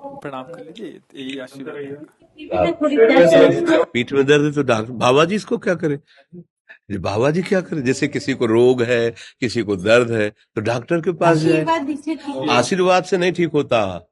प्रणाम कर लीजिए, यही आशीर्वाद रहेगा। पीठ में दर्द है तो डॉक्टर बाबा जी इसको क्या करे, ये बाबा जी क्या करे। जैसे किसी को रोग है, किसी को दर्द है, तो डॉक्टर के पास जाए। आशीर्वाद से नहीं ठीक होता।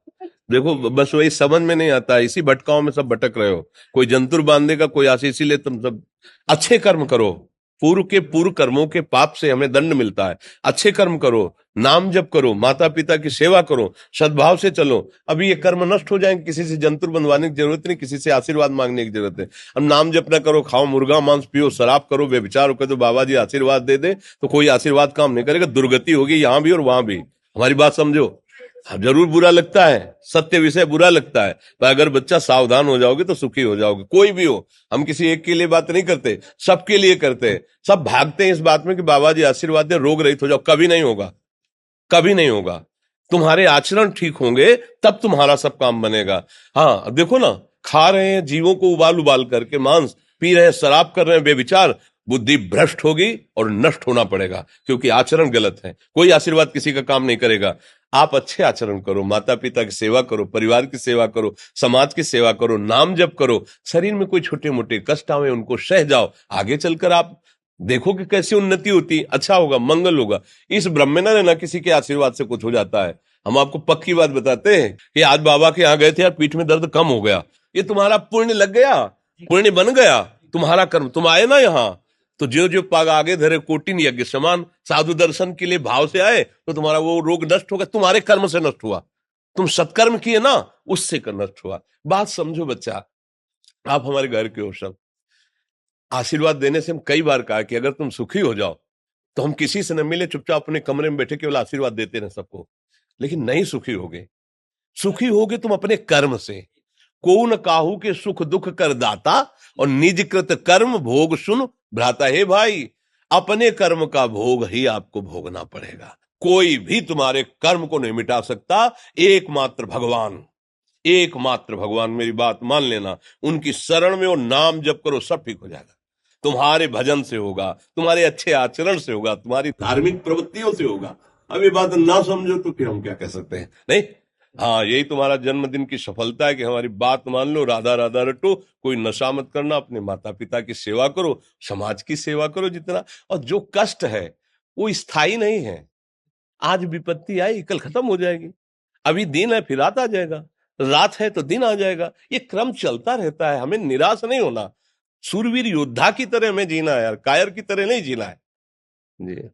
देखो बस वही समझ में नहीं आता, इसी भटकाओं में सब भटक रहे हो। कोई जंतुर बांध देगा, कोई आशीष, इसीलिए तुम सब अच्छे कर्म करो। पूर्व के पूर्व कर्मों के पाप से हमें दंड मिलता है। अच्छे कर्म करो, नाम जप करो, माता पिता की सेवा करो, सद्भाव से चलो। अभी ये कर्म नष्ट हो जाएंगे, किसी से जंतुर बंधवाने की जरूरत नहीं, किसी से आशीर्वाद मांगने की जरूरत है। अब नाम जप ना करो, खाओ मुर्गा मांस, पियो शराब, करो व्यभिचार करो, तो बाबा जी आशीर्वाद दे दे तो कोई आशीर्वाद काम नहीं करेगा। दुर्गति होगी यहाँ भी और वहां भी। हमारी बात समझो। हाँ, जरूर बुरा लगता है, सत्य विषय बुरा लगता है, पर अगर बच्चा सावधान हो जाओगे तो सुखी हो जाओगे। कोई भी हो, हम किसी एक के लिए बात नहीं करते, सबके लिए करते हैं। सब भागते हैं इस बात में कि बाबा जी आशीर्वाद दे, रोग रहित हो जाओ। कभी नहीं होगा, कभी नहीं होगा। तुम्हारे आचरण ठीक होंगे तब तुम्हारा सब काम बनेगा। हाँ देखो ना, खा रहे हैं जीवों को उबाल उबाल करके मांस, पी रहे हैं शराब, कर रहे हैं बेविचार, बुद्धि भ्रष्ट होगी और नष्ट होना पड़ेगा, क्योंकि आचरण गलत है। कोई आशीर्वाद किसी का काम नहीं करेगा। आप अच्छे आचरण करो, माता पिता की सेवा करो, परिवार की सेवा करो, समाज की सेवा करो, नाम जप करो। शरीर में कोई छोटे मोटे कष्ट आवे उनको सह जाओ, आगे चलकर आप देखो कि कैसी उन्नति होती, अच्छा होगा, मंगल होगा। इस ब्रह्म में ना रहना किसी के आशीर्वाद से कुछ हो जाता है। हम आपको पक्की बात बताते हैं कि आज बाबा के यहाँ गए थे यार, पीठ में दर्द कम हो गया। ये तुम्हारा पुण्य लग गया, पुण्य बन गया, तुम्हारा कर्म। तुम आए ना यहाँ, तो जो जो पाग आगे धरे कोटिन यज्ञ समान, साधु दर्शन के लिए भाव से आए तो तुम्हारा वो रोग नष्ट होगा, तुम्हारे कर्म से नष्ट हुआ। तुम सत्कर्म किए ना, उससे कर नष्ट हुआ। बात समझो बच्चा, आप हमारे घर के हो सब। आशीर्वाद देने से हम कई बार कहा कि अगर तुम सुखी हो जाओ तो हम किसी से न मिले, चुपचाप अपने कमरे में बैठे केवल आशीर्वाद देते रहे सबको। लेकिन नहीं सुखी होगे। सुखी होगे तुम अपने कर्म से। को न काहू के सुख दुख कर दाता, और निज कृत कर्म भोग सुन भ्राता। हे भाई, अपने कर्म का भोग ही आपको भोगना पड़ेगा। कोई भी तुम्हारे कर्म को नहीं मिटा सकता, एकमात्र भगवान। एकमात्र भगवान, मेरी बात मान लेना। उनकी शरण में और नाम जप करो, सब ठीक हो जाएगा। तुम्हारे भजन से होगा, तुम्हारे अच्छे आचरण से होगा, तुम्हारी धार्मिक प्रवृत्तियों से होगा। अब ये बात ना समझो तो फिर हम क्या कह सकते हैं, नहीं। हाँ, यही तुम्हारा जन्मदिन की सफलता है कि हमारी बात मान लो, राधा राधा रटो, कोई नशा मत करना, अपने माता पिता की सेवा करो, समाज की सेवा करो जितना। और जो कष्ट है वो स्थायी नहीं है। आज विपत्ति आई, कल खत्म हो जाएगी। अभी दिन है, फिर रात आ जाएगा, रात है तो दिन आ जाएगा। ये क्रम चलता रहता है, हमें निराश नहीं होना। सूरवीर योद्धा की तरह हमें जीना है यार, कायर की तरह नहीं जीना है जी।